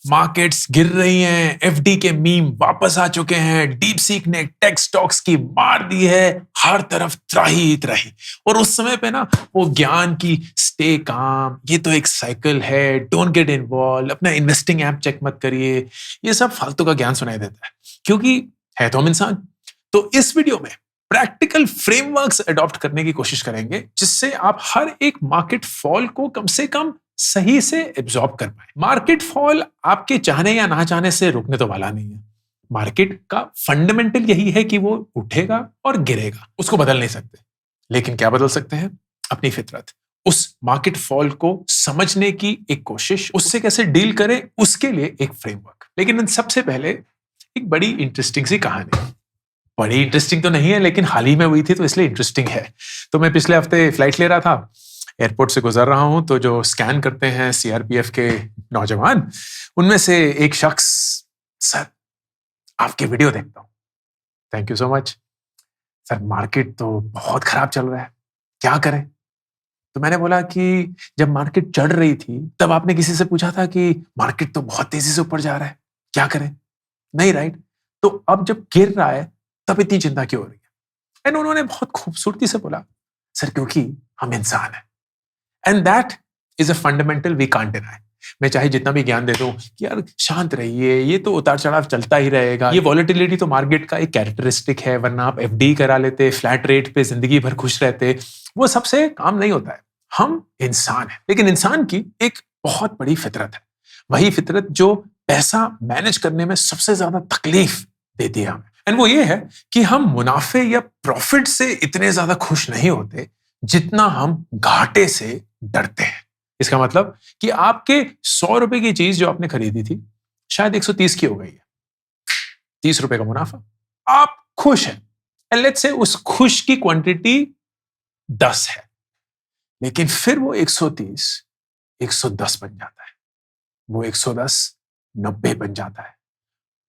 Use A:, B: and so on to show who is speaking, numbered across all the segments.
A: Markets गिर रही हैं, एफडी के मीम वापस आ चुके हैं, डीप सीक ने टेक स्टॉक्स की मार दी है, हर तरफ त्राही ही त्राही। और उस समय पे ना वो ज्ञान की स्टे काम, ये तो एक साइकिल है, डोंट गेट इन्वॉल्व, अपना इन्वेस्टिंग ऐप चेक मत करिए, ये सब फालतू का ज्ञान सुनाई देता है क्योंकि है तो हम इंसान। तो इस वीडियो में प्रैक्टिकल फ्रेमवर्क्स अडॉप्ट करने की कोशिश करेंगे जिससे आप हर एक मार्केट फॉल को कम से कम सही से एब्जॉर्ब कर पाए। मार्केट फॉल आपके चाहने या ना चाहने से रुकने तो वाला नहीं है। मार्केट का फंडामेंटल यही है कि वो उठेगा और गिरेगा, उसको बदल नहीं सकते। लेकिन क्या बदल सकते हैं? अपनी फितरत। उस मार्केट फॉल को समझने की एक कोशिश, उससे कैसे डील करें उसके लिए एक फ्रेमवर्क। लेकिन सबसे पहले एक बड़ी इंटरेस्टिंग सी कहानी। बड़ी इंटरेस्टिंग तो नहीं है लेकिन हाल ही में हुई थी तो इसलिए इंटरेस्टिंग है। तो मैं पिछले हफ्ते फ्लाइट ले रहा था, एयरपोर्ट से गुजर रहा हूं, तो जो स्कैन करते हैं सीआरपीएफ के नौजवान, उनमें से एक शख्स, सर आपके वीडियो देखता हूं, thank you so much sir, market तो बहुत खराब चल रहा है, क्या करें? तो मैंने बोला कि जब मार्केट चढ़ रही थी तब आपने किसी से पूछा था कि मार्केट तो बहुत तेजी से ऊपर जा रहा है, क्या करें? नहीं, राइट? तो अब जब गिर रहा है तब इतनी चिंता क्यों हो रही है? एंड उन्होंने बहुत खूबसूरती से बोला, सर क्योंकि हम इंसान हैं। And that is a fundamental we can't deny. मैं चाहे जितना भी ज्ञान दे दूं कि यार शांत रहिए, ये तो उतार चढ़ाव चलता ही रहेगा, ये वॉलेटिलिटी तो मार्केट का एक कैरेक्टरिस्टिक है, वरना आप एफडी करा लेते, फ्लैट रेट पे जिंदगी भर खुश रहते, वो सबसे काम नहीं होता है। हम इंसान हैं, लेकिन इंसान की एक बहुत बड़ी फितरत है, वही फितरत जो पैसा मैनेज करने में सबसे ज्यादा तकलीफ देती है हमें। एंड वो ये है कि हम मुनाफे या प्रॉफिट से इतने ज्यादा खुश नहीं होते जितना हम घाटे से डरते हैं। इसका मतलब कि आपके 100 रुपए की चीज जो आपने खरीदी थी शायद 130 की हो गई है, 30 रुपए का मुनाफा, आप खुश हैं। एंड लेट्स से उस खुश की क्वांटिटी 10 है, लेकिन फिर वो 130 110 बन जाता है, वो 110 90 बन जाता है।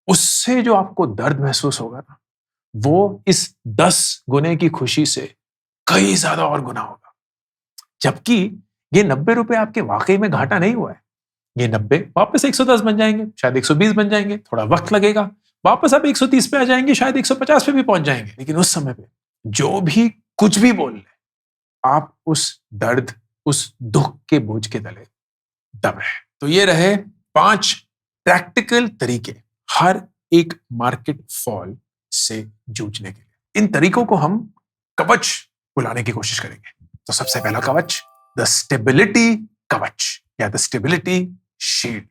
A: उससे जो आपको दर्द महसूस होगा ना, वो इस 10 गुने की खुशी से कई ज्यादा और गुना होगा। जबकि ये 90 रुपए आपके वाकई में घाटा नहीं हुआ है, ये 90 वापस 110 बन जाएंगे, शायद 120 बन जाएंगे, थोड़ा वक्त लगेगा, वापस आप 130 पे आ जाएंगे, शायद 150 पे भी पहुंच जाएंगे। लेकिन उस समय पे जो भी कुछ भी बोल ले, आप उस दर्द, उस दुख के बोझ के तले दब रहे। तो ये रहे 5 प्रैक्टिकल तरीके हर एक मार्केट फॉल से जूझने के लिए। इन तरीकों को हम कवच बुलाने की कोशिश करेंगे। तो सबसे पहला कवच, द स्टेबिलिटी कवच या द स्टेबिलिटी शील्ड।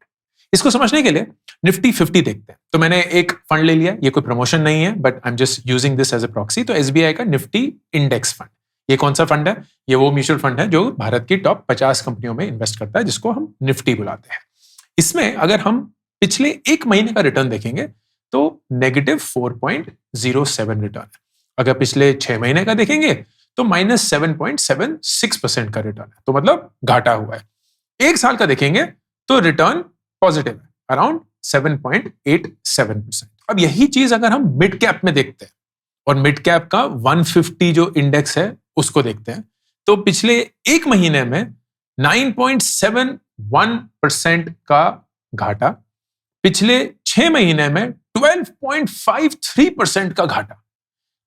A: इसको समझने के लिए निफ्टी 50 देखते हैं। तो मैंने एक फंड ले लिया, ये कोई प्रमोशन नहीं है, but I am just using this as a proxy. तो एसबीआई का निफ्टी इंडेक्स फंड, ये कौन सा फंड है? ये वो म्यूचुअल फंड है जो भारत की टॉप 50 कंपनियों में इन्वेस्ट करता है, जिसको हम निफ्टी बुलाते हैं। इसमें अगर हम पिछले एक महीने का रिटर्न देखेंगे तो -4.07 रिटर्न है। अगर पिछले 6 महीने का देखेंगे तो -7.76% का रिटर्न है, तो मतलब घाटा हुआ है। एक साल का देखेंगे तो रिटर्न पॉजिटिव है, अराउंड 7.87%। अब यही चीज अगर हम मिड कैप में देखते हैं और मिड कैप का 150 जो इंडेक्स है उसको देखते हैं, तो पिछले एक महीने में 9.71% का घाटा, पिछले 6 महीने में 12.53% का घाटा।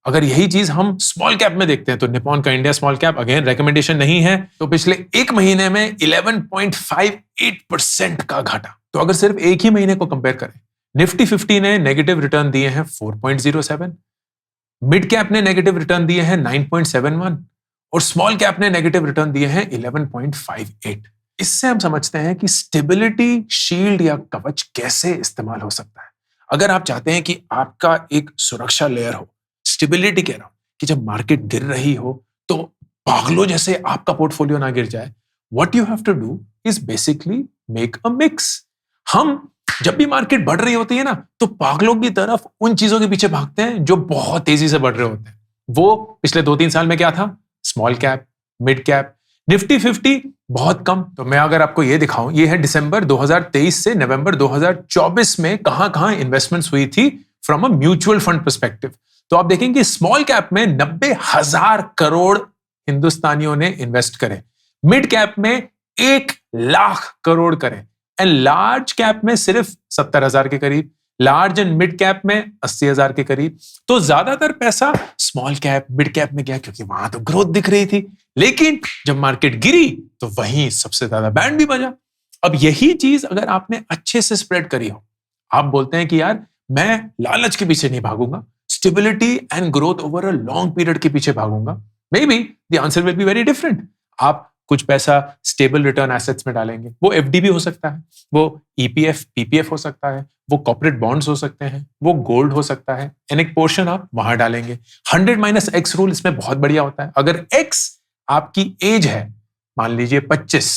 A: अगर यही चीज हम स्मॉल कैप में देखते हैं तो निप्पॉन का India small cap, again recommendation नहीं है, तो पिछले एक महीने में 11.58% का घाटा। तो अगर सिर्फ एक ही महीने को कंपेयर करें, निफ्टी 50 ने नेगेटिव रिटर्न दिए हैं 4.07, मिड कैप ने नेगेटिव रिटर्न दिए हैं 9.71 और स्मॉल कैप ने नेगेटिव रिटर्न दिए हैं 11.58। इससे हम समझते हैं कि स्टेबिलिटी शील्ड या कवच कैसे इस्तेमाल हो सकता है। अगर आप चाहते हैं कि आपका एक सुरक्षा लेयर हो, स्टेबिलिटी कह रहा हूं कि जब मार्केट गिर रही हो तो पागलों जैसे आपका पोर्टफोलियो ना गिर जाए, what you have to do is basically make a mix. हम जब भी मार्केट बढ़ रही होती है ना, तो पागलों की तरफ उन चीजों के पीछे भागते हैं जो बहुत तेजी से बढ़ रहे होते हैं। वो पिछले 2-3 साल में क्या था? Small cap, mid cap, Nifty 50 बहुत कम। तो मैं अगर आपको ये दिखाऊं, ये है दिसंबर 2023 से नवंबर 2024 में कहां इन्वेस्टमेंट्स हुई थी from a mutual fund perspective. तो आप देखेंगे स्मॉल कैप में 90,000 करोड़ हिंदुस्तानियों ने इन्वेस्ट करे, मिड कैप में 1 लाख करोड़ करें, एंड लार्ज कैप में सिर्फ 70,000 के करीब, लार्ज एंड मिड कैप में 80,000 के करीब। तो ज्यादातर पैसा स्मॉल कैप मिड कैप में गया क्योंकि वहां तो ग्रोथ दिख रही थी। लेकिन जब मार्केट गिरी तो वहीं सबसे ज्यादा बैंड भी बजा। अब यही चीज अगर आपने अच्छे से स्प्रेड करी हो, आप बोलते हैं कि यार मैं लालच के पीछे नहीं भागूंगा, stability and growth over a long period के पीछे भागूंगा, maybe the answer will be very different. आप कुछ पैसा स्टेबल रिटर्न एसेट्स में डालेंगे, वो एफडी भी हो सकता है, वो ईपीएफ पीपीएफ हो सकता है, वो कॉर्पोरेट बॉन्ड्स हो सकते हैं, वो गोल्ड हो सकता है, एंड एक पोर्शन आप वहां डालेंगे। 100 - X रूल इसमें बहुत बढ़िया होता है। अगर X आपकी एज है, मान लीजिए 25,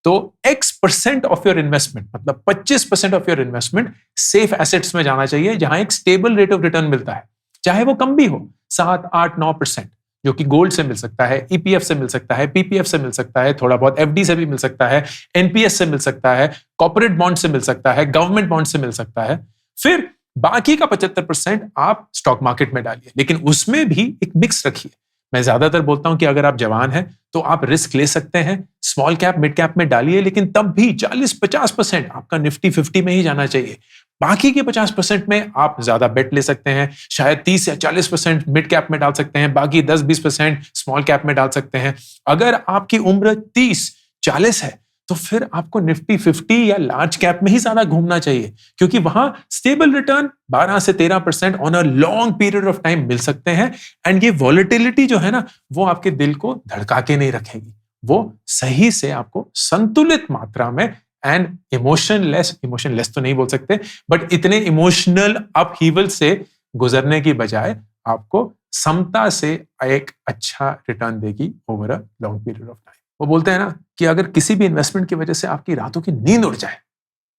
A: तो X% ऑफ योर इन्वेस्टमेंट, मतलब 25% of your investment safe assets में जाना चाहिए, जहां एक स्टेबल रेट ऑफ रिटर्न मिलता है, चाहे वो कम भी हो, 7, 8, 9%, जो कि गोल्ड से मिल सकता है, ईपीएफ से मिल सकता है, पीपीएफ से मिल सकता है, थोड़ा बहुत एफडी से भी मिल सकता है, एनपीएस से मिल सकता है, कॉर्पोरेट बॉन्ड से मिल सकता है, गवर्नमेंट बॉन्ड से मिल सकता है। फिर बाकी का 75% आप स्टॉक मार्केट में डालिए, लेकिन उसमें भी एक मिक्स रखिए। मैं ज्यादातर बोलता हूं कि अगर आप जवान हैं तो आप रिस्क ले सकते हैं, स्मॉल कैप मिड कैप में डालिए, लेकिन तब भी 40-50% आपका निफ्टी 50 में ही जाना चाहिए। बाकी के 50% में आप ज्यादा बेट ले सकते हैं, शायद 30 या 40% मिड कैप में डाल सकते हैं, बाकी 10-20% स्मॉल कैप में डाल सकते हैं। अगर आपकी उम्र 30-40 है तो फिर आपको निफ्टी 50 या लार्ज कैप में ही ज्यादा घूमना चाहिए, क्योंकि वहां स्टेबल रिटर्न 12 से 13% on a long period of time मिल सकते हैं। एंड ये वॉलेटिलिटी जो है ना, वो आपके दिल को धड़का के नहीं रखेगी, वो सही से आपको संतुलित मात्रा में एंड इमोशनलेस तो नहीं बोल सकते, बट इतने इमोशनल अपहीवल से गुजरने की बजाय आपको समता से एक अच्छा रिटर्न देगी over a long period of time. वो बोलते हैं ना कि अगर किसी भी इन्वेस्टमेंट की वजह से आपकी रातों की नींद उड़ जाए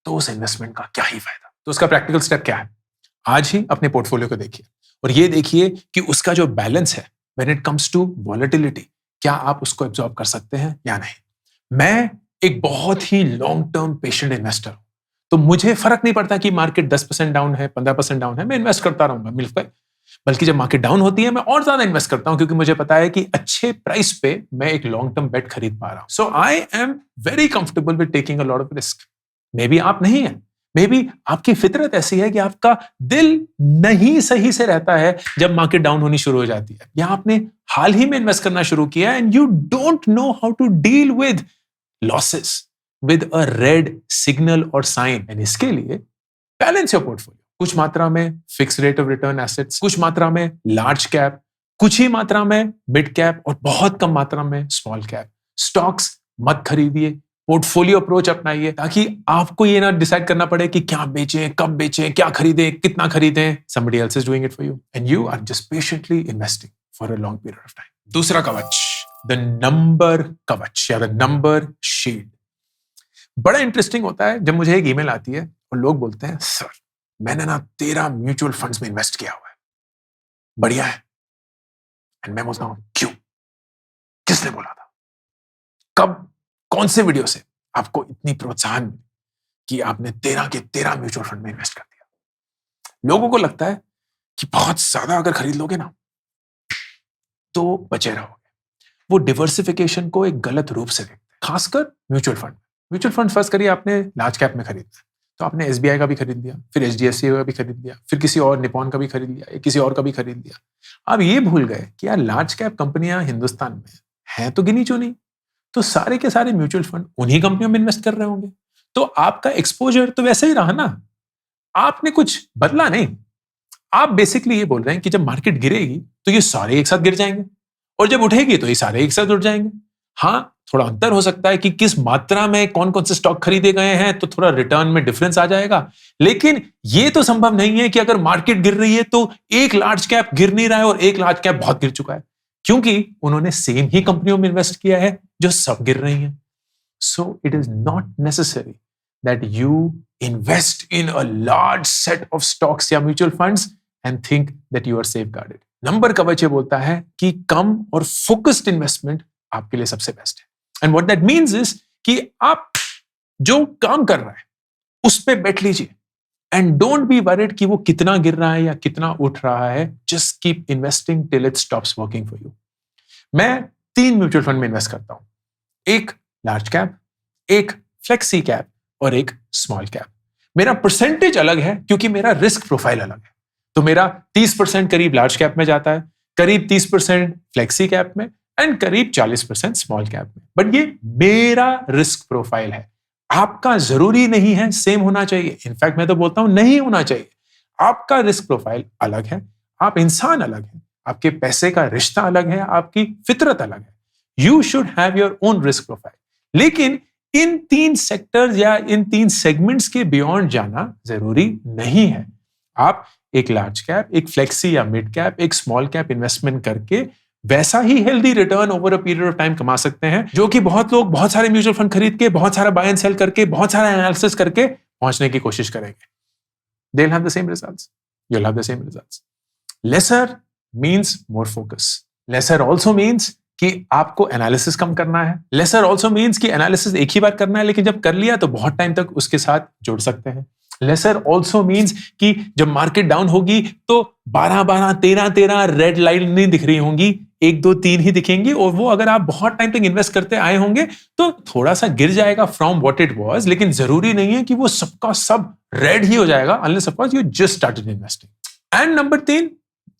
A: तो उस इन्वेस्टमेंट का क्या ही फायदा। तो उसका प्रैक्टिकल स्टेप क्या है? आज ही अपने पोर्टफोलियो को देखिए और ये देखिए कि उसका जो बैलेंस है when it comes to volatility, क्या आप उसको एब्जॉर्ब कर सकते हैं या नहीं। मैं एक बहुत ही लॉन्ग टर्म पेशेंट इन्वेस्टर हूं, तो मुझे फर्क नहीं पड़ता कि मार्केट 10% डाउन है, 15% डाउन है, मैं इन्वेस्ट करता रहूंगा मिलकर। बल्कि जब मार्केट डाउन होती है मैं और ज्यादा इन्वेस्ट करता हूं, क्योंकि मुझे पता है कि अच्छे प्राइस पे मैं एक लॉन्ग टर्म बेट खरीद पा रहा हूं। So I am very comfortable with taking a lot of risk. Maybe आप नहीं है, मे बी आपकी फितरत ऐसी है कि आपका दिल नहीं सही से रहता है जब मार्केट डाउन होनी शुरू हो जाती है, या आपने हाल ही में इन्वेस्ट करना शुरू किया and you don't know how to deal with losses with a red signal और साइन। एंड इसके लिए बैलेंस योर पोर्टफोलियो, कुछ मात्रा में fix rate of return assets, कुछ मात्रा में लार्ज कैप, कुछ ही मात्रा में मिड कैप और बहुत कम मात्रा में स्मॉल कैप। स्टॉक्स मत खरीदिए, पोर्टफोलियो अप्रोच अपनाइए, ताकि आपको ये ना डिसाइड करना पड़े कि क्या बेचें, कब बेचें, क्या खरीदें, कितना खरीदें। somebody else is doing it for you and you are just patiently investing for a long period of time. दूसरा कवच, द नंबर कवच या द नंबर शील्ड। बड़ा इंटरेस्टिंग होता है जब मुझे एक ईमेल आती है और लोग बोलते हैं, सर मैंने ना 13 म्यूचुअल फंड्स में इन्वेस्ट किया हुआ है, बढ़िया है। एंड मैं बोलता हूं क्यों, किसने बोला था, कब, कौन से वीडियो से आपको इतनी प्रोत्साहन मिली कि आपने 13 के 13 म्यूचुअल फंड में इन्वेस्ट कर दिया। लोगों को लगता है कि बहुत ज्यादा अगर खरीद लोगे ना तो बचे रहोगे। वो डिवर्सिफिकेशन को एक गलत रूप से देखते हैं, खासकर mutual fund. Mutual fund first करिए आपने लार्ज कैप में खरीदना है, तो आपने एसबीआई का भी खरीद लिया, फिर एचडीएफसी का भी खरीद लिया, फिर किसी और निपॉन का भी खरीद लिया, किसी और का भी खरीद लिया। अब ये भूल गए कि यार लार्ज कैप कंपनियां हिंदुस्तान में हैं तो गिनी चुनी, तो सारे के सारे म्यूचुअल फंड उन्हीं कंपनियों में इन्वेस्ट कर रहे होंगे, तो आपका एक्सपोजर तो वैसे ही रहा ना, आपने कुछ बदला नहीं। आप बेसिकली ये बोल रहे हैं कि जब मार्केट गिरेगी तो ये सारे एक साथ गिर जाएंगे, और जब उठेगी तो ये सारे एक साथ उठ जाएंगे। हाँ, थोड़ा अंतर हो सकता है कि किस मात्रा में कौन कौन से स्टॉक खरीदे गए हैं, तो थोड़ा रिटर्न में डिफरेंस आ जाएगा। लेकिन ये तो संभव नहीं है कि अगर मार्केट गिर रही है तो एक लार्ज कैप गिर नहीं रहा है और एक लार्ज कैप बहुत गिर चुका है, क्योंकि उन्होंने सेम ही कंपनियों में इन्वेस्ट किया है जो सब गिर रही हैं। So it is not necessary that you invest in a large set of stocks या mutual funds and think that you are safeguarded. Number कवच ये बोलता है कि कम और फोकस्ड इन्वेस्टमेंट आपके लिए सबसे बेस्ट है। And what that means is कि आप जो काम कर रहा है उस पे बैठ लीजिए एंड डोंट बी वरीड कि वो कितना गिर रहा है या कितना उठ रहा है। Just keep investing till it stops working for you. मैं 3 म्यूचुअल फंड में इन्वेस्ट करता हूं, एक लार्ज कैप, एक फ्लेक्सी कैप और एक स्मॉल कैप। मेरा परसेंटेज अलग है क्योंकि मेरा रिस्क प्रोफाइल अलग है। तो मेरा 30% करीब लार्ज कैप में जाता है, करीब 30% फ्लेक्सी कैप में एंड करीब 40% स्मॉल कैप में। बट ये मेरा रिस्क प्रोफाइल है, आपका जरूरी नहीं है सेम होना चाहिए। इनफैक्ट मैं तो बोलता हूं नहीं होना चाहिए। आपका रिस्क प्रोफाइल अलग है, आप इंसान अलग है, आपके पैसे का रिश्ता अलग है, आपकी फितरत अलग है। You should have your own risk profile. लेकिन इन 3 सेक्टर्स या इन 3 सेगमेंट्स के बियॉन्ड जाना जरूरी नहीं है। आप एक लार्ज कैप, एक फ्लेक्सी या मिड कैप, एक स्मॉल कैप इन्वेस्टमेंट करके वैसा ही healthy return over a period of time कमा सकते हैं जो कि बहुत लोग बहुत सारे म्यूचुअल फंड खरीद के, बहुत सारा बाय एंड सेल करके, बहुत सारा एनालिसिस करके पहुंचने की कोशिश करेंगे। They'll have the same results. You'll have the same results. Lesser means more focus. Lesser also means कि आपको एनालिसिस कम करना है। Lesser also means कि एनालिसिस एक ही बार करना है, लेकिन जब कर लिया तो बहुत टाइम तक उसके साथ जुड़ सकते हैं। Lesser also means कि जब मार्केट डाउन होगी तो 12-12, 13-13 रेड लाइन नहीं दिख रही होंगी, 1, 2, 3 ही दिखेंगी, और वो अगर आप बहुत टाइम तक इन्वेस्ट करते आए होंगे तो थोड़ा सा गिर जाएगा फ्रॉम व्हाट इट वाज, लेकिन जरूरी नहीं है कि वो सबका सब रेड ही हो जाएगा unless of course you just started investing. And number 3,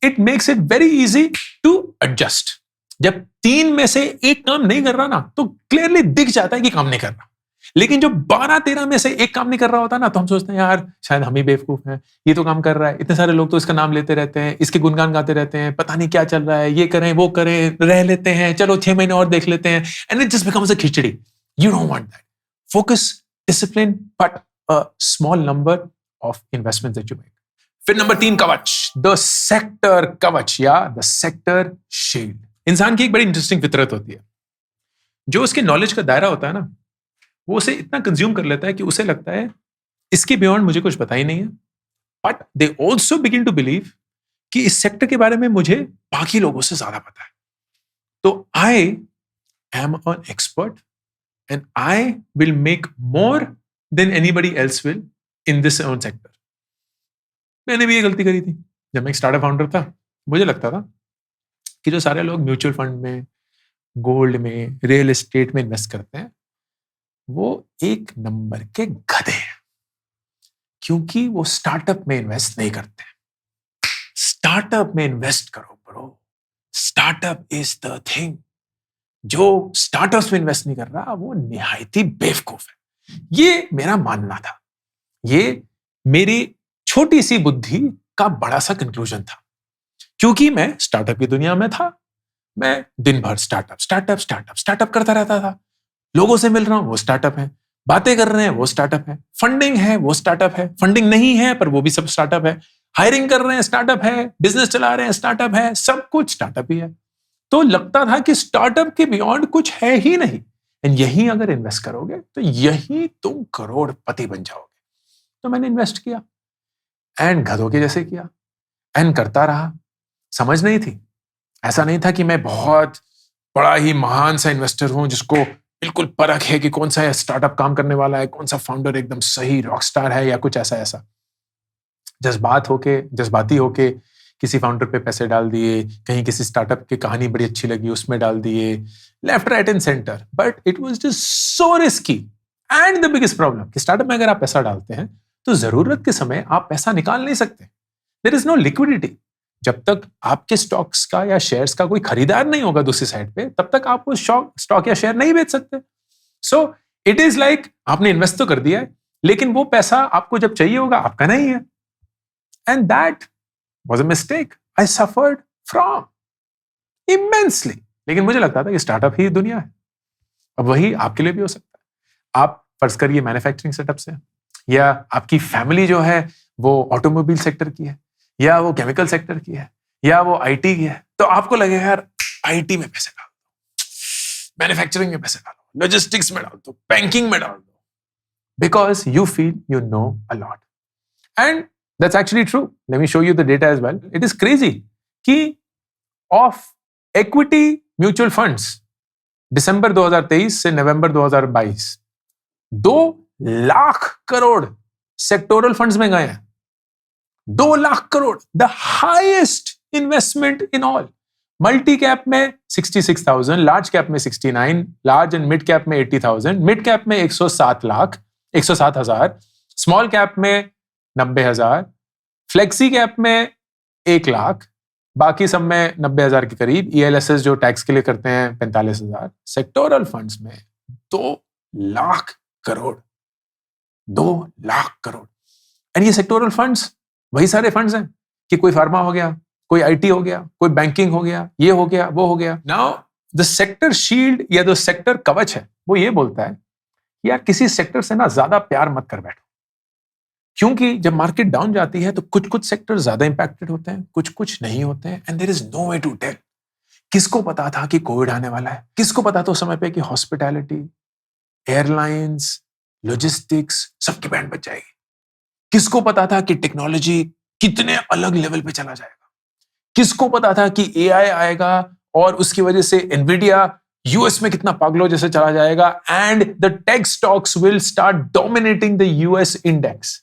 A: it makes it very easy to adjust. जब 3 में से एक काम नहीं कर रहा ना तो क्लियरली दिख जाता है कि काम नहीं कर रहा। लेकिन जो 12-13 में से एक काम नहीं कर रहा होता ना तो हम सोचते हैं यार शायद हम ही बेवकूफ हैं, ये तो काम कर रहा है, इतने सारे लोग तो इसका नाम लेते रहते हैं, इसके गुणगान गाते रहते हैं, पता नहीं क्या चल रहा है, ये करें वो करें, रह लेते हैं, चलो 6 महीने और देख लेते हैं, and it just becomes a khichdi. You don't want that. Focus, discipline, but a small number of investments that you make. फिर नंबर 3, कवच, द सेक्टर कवच या द सेक्टर शील्ड। इंसान की एक बड़ी इंटरेस्टिंग फितरत होती है, जो उसके नॉलेज का दायरा होता है ना वो उसे इतना कंज्यूम कर लेता है कि उसे लगता है इसके बियॉन्ड मुझे कुछ पता ही नहीं है। But they also begin to believe कि इस सेक्टर के बारे में मुझे बाकी लोगों से ज्यादा पता है। तो I am an expert and I will make more than anybody else will in this own sector. मैंने भी ये गलती करी थी जब मैं एक स्टार्टअप फाउंडर था। मुझे लगता था कि जो सारे लोग म्यूचुअल फंड में, गोल्ड में, रियल एस्टेट में इन्वेस्ट करते हैं वो एक नंबर के गधे हैं, क्योंकि वो स्टार्टअप में इन्वेस्ट नहीं करते। स्टार्टअप में इन्वेस्ट करो bro, startup is the thing. जो स्टार्टअप्स में इन्वेस्ट नहीं कर रहा वो निहायती बेवकूफ है। ये मेरा मानना था, ये मेरी छोटी सी बुद्धि का बड़ा सा कंक्लूजन था, क्योंकि मैं स्टार्टअप की दुनिया में था। मैं दिन भर स्टार्टअप स्टार्टअप स्टार्टअप स्टार्टअप करता रहता था। लोगों से मिल रहा हूं वो स्टार्टअप है, बातें कर रहे हैं वो स्टार्टअप है, फंडिंग है वो स्टार्टअप है, फंडिंग नहीं है पर वो भी सब स्टार्टअप है, हायरिंग कर रहे हैं स्टार्टअप है, बिजनेस चला रहे हैं स्टार्टअप है, सब कुछ स्टार्टअप ही है। तो लगता था कि स्टार्टअप के बियॉन्ड कुछ है ही नहीं, एंड यहीं अगर इन्वेस्ट करोगे तो यहीं तुम करोड़पति बन जाओगे। तो मैंने इन्वेस्ट किया एंड गधों के जैसे किया एंड करता रहा। समझ नहीं थी, ऐसा नहीं था कि मैं बहुत बड़ा ही महान सा इन्वेस्टर हूं जिसको बिल्कुल परख है कि कौन सा स्टार्टअप काम करने वाला है, कौन सा फाउंडर एकदम सही रॉकस्टार है या कुछ ऐसा। जज्बाती होके किसी फाउंडर पे पैसे डाल दिए, कहीं किसी स्टार्टअप की कहानी बड़ी अच्छी लगी उसमें डाल दिए, left right and centre. But it was just so risky. And the biggest problem कि स्टार्टअप में अगर आप पैसा डालते हैं तो जरूरत के समय आप पैसा निकाल नहीं सकते। There is no liquidity. जब तक आपके स्टॉक्स का या शेयर्स का कोई खरीदार नहीं होगा दूसरी साइड पे, तब तक आप वो स्टॉक या शेयर नहीं बेच सकते। सो इट इज लाइक आपने इन्वेस्ट तो कर दिया है, लेकिन वो पैसा आपको जब चाहिए होगा आपका नहीं है। And that was a mistake I suffered from immensely. लेकिन मुझे लगता था कि स्टार्टअप ही दुनिया है। अब वही आपके लिए भी हो सकता है। आप फर्ज करिए मैन्युफैक्चरिंग सेटअप से, या आपकी फैमिली जो है वो ऑटोमोबाइल सेक्टर की है, या वो केमिकल सेक्टर की है, या वो आईटी की है, तो आपको लगेगा यार आईटी में पैसे डाल दो, मैन्युफैक्चरिंग में पैसे डालो, लॉजिस्टिक्स में डाल दो, बैंकिंग में डाल दो, because you feel you know a lot. And that's actually true. Let me show you the data as well. It is crazy कि ऑफ इक्विटी म्यूचुअल फंड्स दिसंबर 2023 से नवंबर 2022 2 लाख करोड़ सेक्टोरल फंड्स में गए हैं। 2 lakh crore, the highest investment in all. Multi cap में 66,000, large cap में 69, large and mid cap में 80,000, मिड कैप में 107 लाख, 107,000, स्मॉल कैप में 90,000, फ्लेक्सी कैप में 1 लाख, बाकी सब में 90,000 के करीब, ELSS जो टैक्स के लिए करते हैं 45,000, सेक्टोरल फंड्स में 2 लाख करोड़, 2 लाख करोड़। एंड ये सेक्टोरल फंड्स वही सारे फंड्स हैं कि कोई फार्मा हो गया, कोई IT हो गया, कोई बैंकिंग हो गया, ये हो गया, वो हो गया। नाउ द सेक्टर शील्ड या जो सेक्टर कवच है वो ये बोलता है कि यार किसी सेक्टर से ना ज्यादा प्यार मत कर बैठो, क्योंकि जब मार्केट डाउन जाती है तो कुछ कुछ सेक्टर ज्यादा इंपैक्टेड होते हैं, कुछ कुछ नहीं होते हैं, and there is no way to tell. किसको पता था कि कोविड आने वाला है? किसको पता था उस समय पे कि हॉस्पिटैलिटी, एयरलाइंस, लॉजिस्टिक्स सबकी बैंड बच जाएगी? किसको पता था कि टेक्नोलॉजी कितने अलग लेवल पे चला जाएगा? किसको पता था कि AI आएगा और उसकी वजह से एनवीडिया US में कितना पागलों जैसे चला जाएगा, and the tech stocks will start dominating the US index?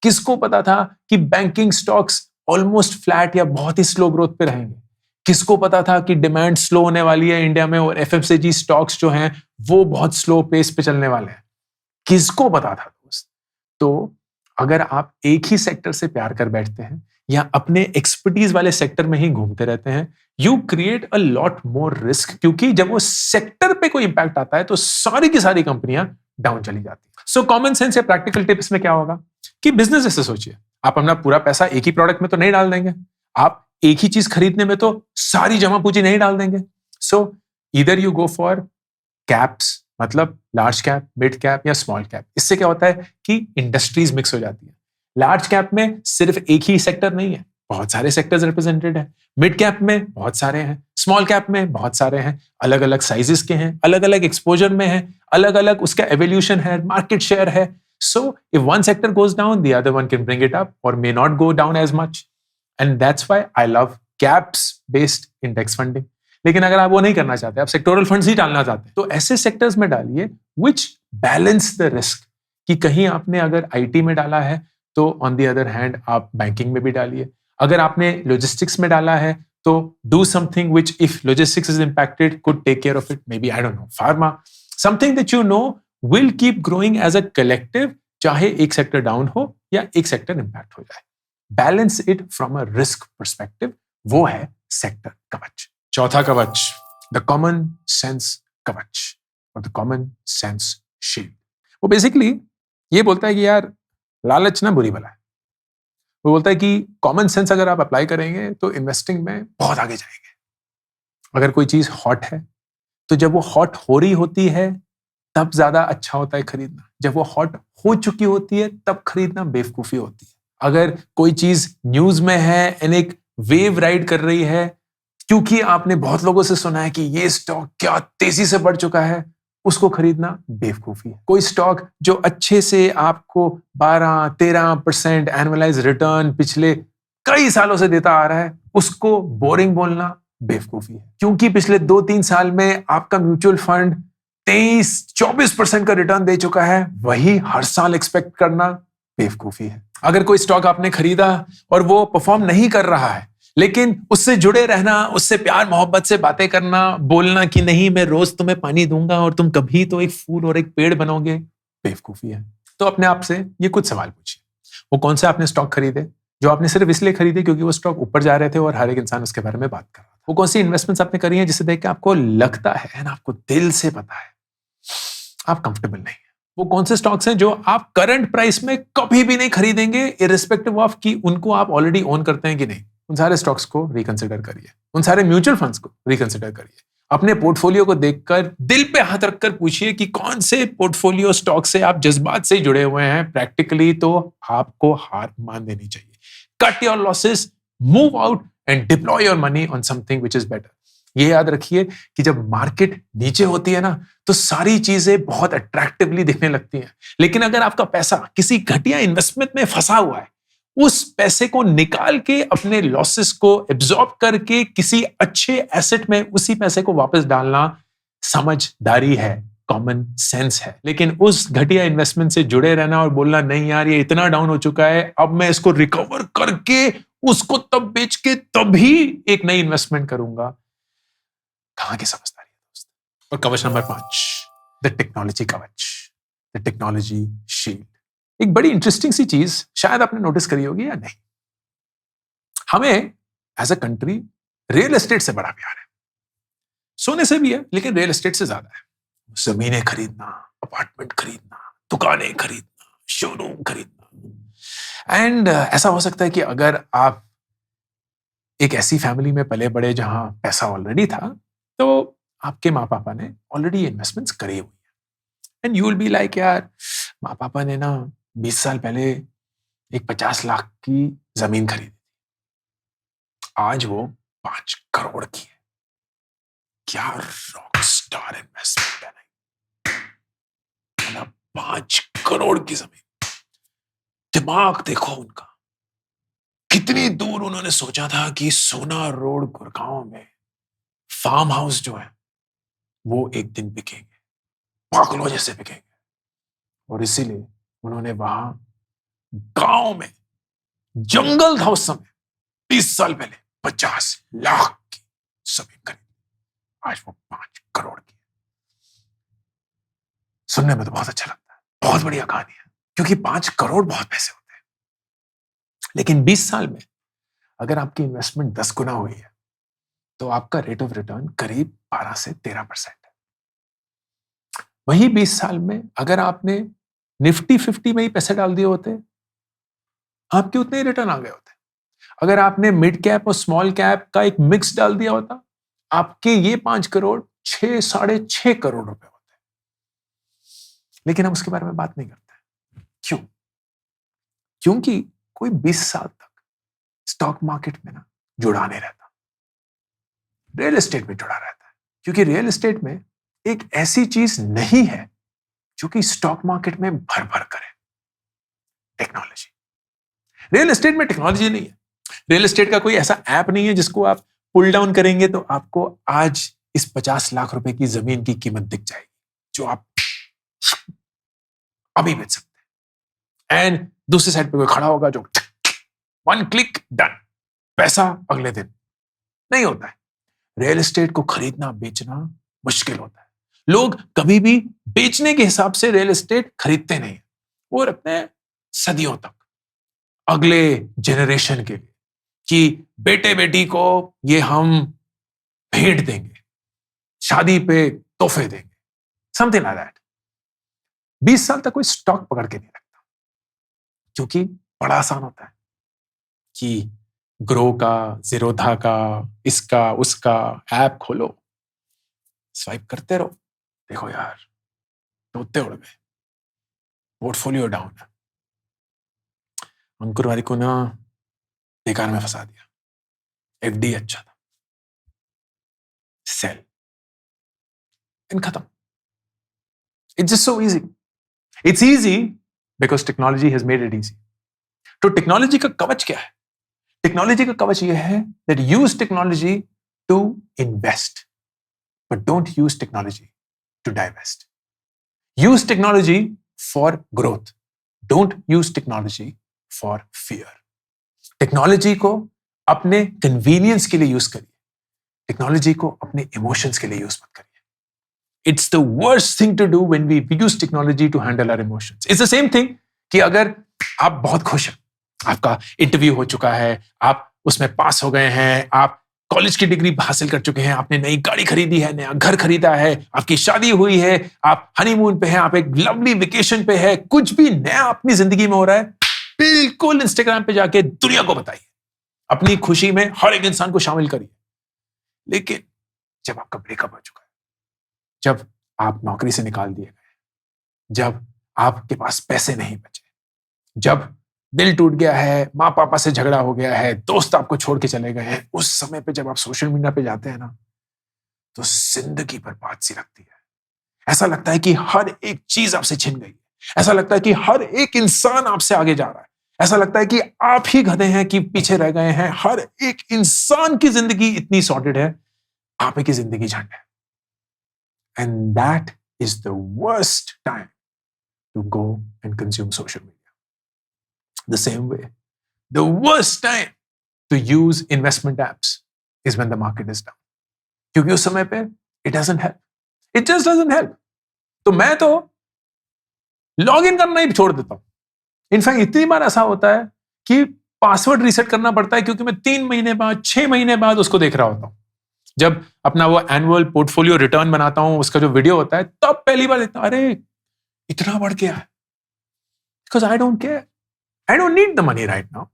A: किसको पता था कि बैंकिंग स्टॉक्स ऑलमोस्ट फ्लैट या बहुत ही स्लो ग्रोथ पे रहेंगे? किसको पता था कि डिमांड स्लो होने वाली है इंडिया में और FMCG स्टॉक्स जो हैं वो बहुत स्लो पेस पे चलने वाले हैं? किसको पता था दोस्त? तो अगर आप एक ही सेक्टर से प्यार कर बैठते हैं या अपने एक्सपर्टीज वाले सेक्टर में ही घूमते रहते हैं, you create a lot more risk, क्योंकि जब वो सेक्टर पे कोई इंपैक्ट आता है तो सारी की सारी कंपनियां डाउन चली जाती है। सो कॉमन सेंस या प्रैक्टिकल टिप इसमें क्या होगा कि बिजनेस ऐसे सोचिए, आप अपना पूरा पैसा एक ही प्रोडक्ट में तो नहीं डाल देंगे, आप एक ही चीज खरीदने में तो सारी जमा पूंजी नहीं डाल देंगे। सो either you go for caps, मतलब लार्ज कैप, मिड कैप या स्मॉल कैप। इससे क्या होता है कि इंडस्ट्रीज मिक्स हो जाती है। लार्ज कैप में सिर्फ एक ही सेक्टर नहीं है, बहुत सारे सेक्टर्स रिप्रेजेंटेड है। मिड कैप में बहुत सारे हैं, स्मॉल कैप में बहुत सारे हैं, अलग अलग साइजेस के हैं, अलग अलग एक्सपोजर में है, अलग अलग उसका एवोल्यूशन है, मार्केट शेयर है। So if one sector goes down, the other one can bring it up और may not go down as much, and that's why I love caps based index funding. लेकिन अगर आप वो नहीं करना चाहते, आप सेक्टोरल फंड्स ही डालना चाहते हैं, तो ऐसे सेक्टर्स में डालिए विच बैलेंस द रिस्क, कि कहीं आपने अगर IT में डाला है तो ऑन द अदर हैंड आप बैंकिंग में भी डालिए। अगर आपने लॉजिस्टिक्स में डाला है तो do something which if logistics is impacted could take care of it, maybe I don't know pharma, something that you know will keep growing as a collective, चाहे एक सेक्टर डाउन हो या एक sector impact हो जाए। Balance it from a risk perspective, वो है sector कवच। चौथा कवच, द कॉमन सेंस कवच और द कॉमन सेंस शील्ड। वो बेसिकली ये बोलता है कि यार लालच ना बुरी बला है। वो बोलता है कि कॉमन सेंस अगर आप अप्लाई करेंगे तो इन्वेस्टिंग में बहुत आगे जाएंगे। अगर कोई चीज हॉट है तो जब वो हॉट हो रही होती है तब ज्यादा अच्छा होता है खरीदना, जब वो हॉट हो चुकी होती है तब खरीदना बेवकूफी होती है। अगर कोई चीज न्यूज में है एंड एक वेव राइड कर रही है, क्योंकि आपने बहुत लोगों से सुना है कि ये स्टॉक क्या तेजी से बढ़ चुका है, उसको खरीदना बेवकूफी है। कोई स्टॉक जो अच्छे से आपको 12-13% एनुअलाइज रिटर्न पिछले कई सालों से देता आ रहा है, उसको बोरिंग बोलना बेवकूफी है, क्योंकि पिछले 2-3 साल में आपका म्यूचुअल फंड 23-24% का रिटर्न दे चुका है, वही हर साल एक्सपेक्ट करना बेवकूफी है। अगर कोई स्टॉक आपने खरीदा और वो परफॉर्म नहीं कर रहा है, लेकिन उससे जुड़े रहना, उससे प्यार मोहब्बत से बातें करना, बोलना कि नहीं मैं रोज तुम्हें पानी दूंगा और तुम कभी तो एक फूल और एक पेड़ बनोगे, बेवकूफी है। तो अपने आप से ये कुछ सवाल पूछिए, वो कौन से आपने स्टॉक खरीदे जो आपने सिर्फ इसलिए खरीदे क्योंकि वो स्टॉक ऊपर जा रहे थे और हर एक इंसान उसके बारे में बात कर रहा था? वो कौन सी इन्वेस्टमेंट्स आपने करी हैं जिसे देख के आपको लगता है ना, आपको दिल से पता है आप कंफर्टेबल नहीं है? वो कौन से स्टॉक्स हैं जो आप करंट प्राइस में कभी भी नहीं खरीदेंगे, इररिस्पेक्टिव ऑफ कि उनको आप ऑलरेडी ओन करते हैं कि नहीं? उन सारे स्टॉक्स को रिकंसिडर करिए, उन सारे म्यूचुअल फंड्स को रिकंसिडर करिए। अपने पोर्टफोलियो को देखकर दिल पे हाथ रखकर पूछिए कि कौन से पोर्टफोलियो स्टॉक से आप जज्बात से जुड़े हुए हैं। प्रैक्टिकली तो आपको हार मान देनी चाहिए। Cut your losses, move out and deploy your money on something which is better. ये याद रखिए कि जब मार्केट नीचे होती है ना, तो सारी चीजें बहुत अट्रैक्टिवली दिखने लगती हैं, लेकिन अगर आपका पैसा किसी घटिया इन्वेस्टमेंट में फंसा हुआ है, उस पैसे को निकाल के अपने लॉसेस को एब्जॉर्ब करके किसी अच्छे एसेट में उसी पैसे को वापस डालना समझदारी है, कॉमन सेंस है। लेकिन उस घटिया इन्वेस्टमेंट से जुड़े रहना और बोलना नहीं यार ये इतना डाउन हो चुका है, अब मैं इसको रिकवर करके उसको तब बेच के तभी एक नई इन्वेस्टमेंट करूंगा, कहां की समझदारी है दोस्त। और कवच नंबर 5, द टेक्नोलॉजी कवच। The technology shield. एक बड़ी इंटरेस्टिंग सी चीज शायद आपने नोटिस करी होगी या नहीं, हमें as a country real estate से बड़ा प्यार है। सोने से भी है, लेकिन रियल एस्टेट से ज्यादा है। जमीनें खरीदना, अपार्टमेंट खरीदना, दुकानें खरीदना, शोरूम खरीदना। एंड ऐसा हो सकता है कि अगर आप एक ऐसी फैमिली में पले बड़े जहां पैसा ऑलरेडी था, तो आपके माँ पापा ने ऑलरेडी इन्वेस्टमेंट्स करी हुई है। And you will be like, यार माँ पापा ने ना 20 साल पहले एक 50 लाख की जमीन खरीदी, आज वो 5 करोड़ की है। क्या रॉक स्टार इन्वेस्टमेंट है ना, 5 करोड़ की जमीन। दिमाग देखो उनका, कितनी दूर उन्होंने सोचा था कि सोना रोड गुड़गांव में फार्म हाउस जो है वो एक दिन बिकेंगे, पागलों जैसे बिकेंगे। और इसीलिए उन्होंने वहां गांव में, जंगल था उस समय 20 साल पहले, 50 लाख की जमीन खरीदी, आज वो 5 करोड़ की। सुनने में तो बहुत अच्छा लगता है, बहुत बढ़िया कहानी है, क्योंकि 5 करोड़ बहुत पैसे होते हैं। लेकिन 20 साल में अगर आपकी इन्वेस्टमेंट 10 गुना हुई है, तो आपका रेट ऑफ रिटर्न करीब 12 से 13% है। वही 20 साल में अगर आपने निफ्टी 50 में ही पैसे डाल दिए होते, आपके उतने ही रिटर्न आ गए होते। अगर आपने मिड कैप और स्मॉल कैप का एक मिक्स डाल दिया होता, आपके ये 5 करोड़ 6-6.5 करोड़ रुपए होते। लेकिन हम उसके बारे में बात नहीं करते। क्यों? क्योंकि कोई 20 साल तक स्टॉक मार्केट में ना जुड़ा नहीं रहता, रियल एस्टेट में जुड़ा रहता है। क्योंकि रियल एस्टेट में एक ऐसी चीज नहीं है जो कि स्टॉक मार्केट में भर भर करे, टेक्नोलॉजी। रियल एस्टेट में टेक्नोलॉजी नहीं है। रियल एस्टेट का कोई ऐसा ऐप नहीं है जिसको आप पुल डाउन करेंगे तो आपको आज इस 50 लाख रुपए की जमीन की कीमत दिख जाएगी, जो आप अभी बेच सकते हैं। एंड दूसरी साइड पे कोई खड़ा होगा जो 1 क्लिक डन, पैसा अगले दिन। नहीं होता है। रियल एस्टेट को खरीदना बेचना मुश्किल होता है। लोग कभी भी बेचने के हिसाब से रियल एस्टेट खरीदते नहीं, वो रखते हैं सदियों तक अगले जनरेशन के लिए, कि बेटे बेटी को ये हम भेंट देंगे, शादी पे तोहफे देंगे, समथिंग लाइक दैट। 20 साल तक कोई स्टॉक पकड़ के नहीं रखता, क्योंकि बड़ा आसान होता है कि ग्रो का, जीरोधा का, इसका उसका ऐप खोलो, स्वाइप करते रहो, देखो यार तोते उड़ गए, पोर्टफोलियो डाउन है। अंकुर वारी को ना बेकार में फंसा दिया, एफडी अच्छा था, सेल, इन खत्म। It's just so easy. It's easy because technology has made it easy. तो टेक्नोलॉजी का कवच क्या है? टेक्नोलॉजी का कवच यह है that use technology to invest, but don't use technology to divest. Use technology for growth, don't use technology for fear. Technology को अपने कन्वीनियंस के लिए यूज करिए, टेक्नोलॉजी को अपने इमोशंस के लिए यूज मत करिए। It's the worst thing to do when we use technology to handle our emotions. It's the same thing कि अगर आप बहुत खुश हैं, आपका इंटरव्यू हो चुका है, आप उसमें पास हो गए हैं, आप कॉलेज की डिग्री हासिल कर चुके हैं, आपने नई गाड़ी खरीदी है, नया घर खरीदा है, आपकी शादी हुई है, आप हनीमून पे हैं, आप एक लवली वेकेशन पे है, कुछ भी नया अपनी जिंदगी में हो रहा है, बिल्कुल इंस्टाग्राम पे जाके दुनिया को बताइए, अपनी खुशी में हर एक इंसान को शामिल करिए। लेकिन जब आपका ब्रेकअप हो चुका है, जब आप नौकरी से निकाल दिए गए, जब आपके पास पैसे नहीं बचे, जब दिल टूट गया है, माँ पापा से झगड़ा हो गया है, दोस्त आपको छोड़ के चले गए हैं, उस समय पे जब आप सोशल मीडिया पे जाते हैं ना, तो जिंदगी बर्बाद सी लगती है। ऐसा लगता है कि हर एक चीज आपसे छिन गई है, ऐसा लगता है कि हर एक इंसान आपसे आगे जा रहा है, ऐसा लगता है कि आप ही गधे हैं कि पीछे रह गए हैं। हर एक इंसान की जिंदगी इतनी सॉर्टेड है, आप ही की जिंदगी झंड है। And that is the worst time to go and consume social media. The same way, the worst time to use investment apps is when the market is down. क्योंकि उस समय पे it doesn't help. It just doesn't help. तो मैं तो log in करना ही छोड़ देता हूं। इनफैक्ट इतनी बार ऐसा होता है कि पासवर्ड रीसेट करना पड़ता है, क्योंकि मैं 3 महीने बाद 6 महीने बाद उसको देख रहा होता हूं। जब अपना वो एनुअल पोर्टफोलियो रिटर्न बनाता हूं, उसका जो वीडियो होता है, तब पहली बार देखता हूं, अरे इतना बढ़ गया है। Because I don't care, I don't need the money right now.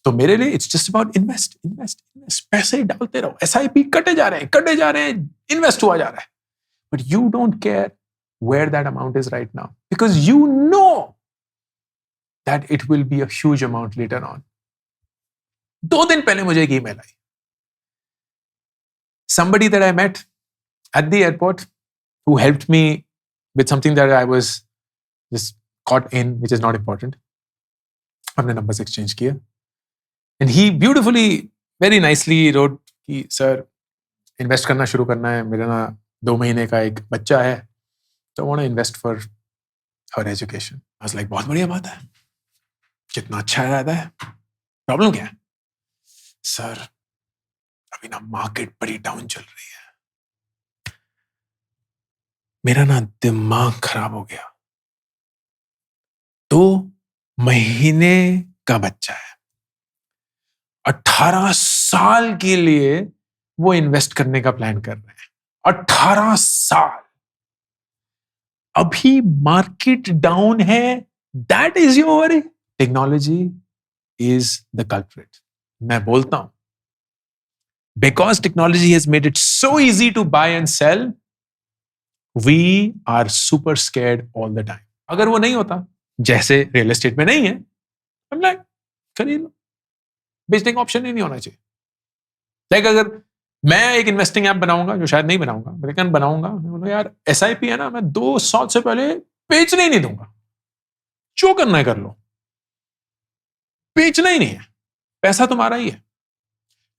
A: तो मेरे लिए it's just about invest invest invest. पैसे ही डालते रहो, एसआईपी कटे जा रहे हैं, इन्वेस्ट हुआ जा रहा है। But you don't care where that amount is right now, because you know that it will be a huge amount later on. 2 दिन पहले मुझे एक email I, somebody that I met at the airport who helped me with something that I was just caught in, which is not important. हमने numbers exchange किया, and he beautifully, very nicely wrote कि sir, invest करना शुरू करना है, मेरा ना 2 महीने का एक बच्चा है, तो I want to invest for her education. I was like, बहुत बढ़िया बात है, कितना अच्छा इरादा है, प्रॉब्लम क्या है? सर अभी ना मार्केट बड़ी डाउन चल रही है, मेरा ना दिमाग खराब हो गया। 2 महीने का बच्चा है, 18 साल के लिए वो इन्वेस्ट करने का प्लान कर रहे हैं। 18 साल, अभी मार्केट डाउन है, that is your worry. Technology is the culprit. मैं बोलता हूं, because technology has made it so easy to buy and sell, we are super scared all the time. अगर वो नहीं होता, जैसे रियल एस्टेट में नहीं है, हम लाइक खरीद लो, बेचने का ऑप्शन ही नहीं होना चाहिए। लाइक अगर मैं एक इन्वेस्टिंग ऐप बनाऊंगा, जो शायद नहीं बनाऊंगा, लेकिन बनाऊंगा, मैं यार एसआईपी है ना, मैं 2 साल से पहले बेचने ही नहीं दूंगा, जो करना है कर लो, बेचना ही नहीं है, पैसा तुम्हारा ही है।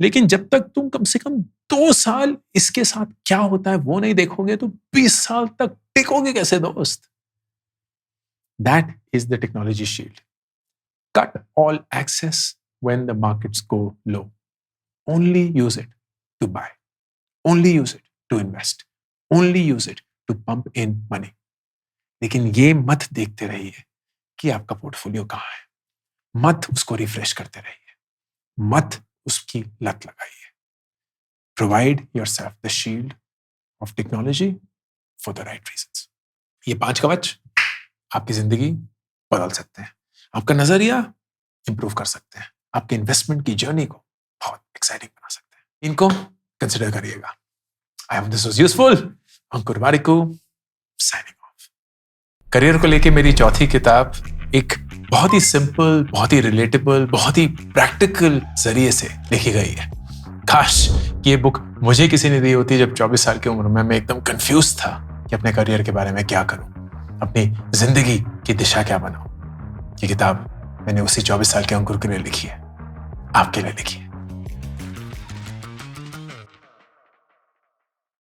A: लेकिन जब तक तुम कम से कम 2 साल इसके साथ क्या होता है वो नहीं देखोगे, तो 20 साल तक टिकोगे कैसे दोस्त? That is the technology shield. Cut all access when the markets go low, only use it to buy, only use it to invest, only use it to pump in money. लेकिन ये मत देखते रहिए कि आपका पोर्टफोलियो कहाँ है, मत उसको रिफ्रेश करते रहिए, मत उसकी लत लगाइए। Provide yourself the shield of technology for the right reasons. ये 5 कवच आपकी जिंदगी बदल सकते हैं, आपका नजरिया इंप्रूव कर सकते हैं, आपके इन्वेस्टमेंट की जर्नी को बहुत एक्साइटिंग बना सकते हैं। इनको कंसिडर करिएगा। I hope this was useful. Ankur Warikoo signing off. Career को लेके मेरी चौथी किताब एक बहुत ही सिंपल, बहुत ही रिलेटेबल, बहुत ही प्रैक्टिकल जरिए से लिखी गई है। काश कि ये बुक मुझे किसी ने दी होती जब 24 साल की उम्र में मैं एकदम कंफ्यूज था कि अपने करियर के बारे में क्या करूं, अपनी जिंदगी की दिशा क्या बनाऊं। ये किताब मैंने उसी 24 साल के अंकुर के लिए लिखी है, आपके लिए लिखी है।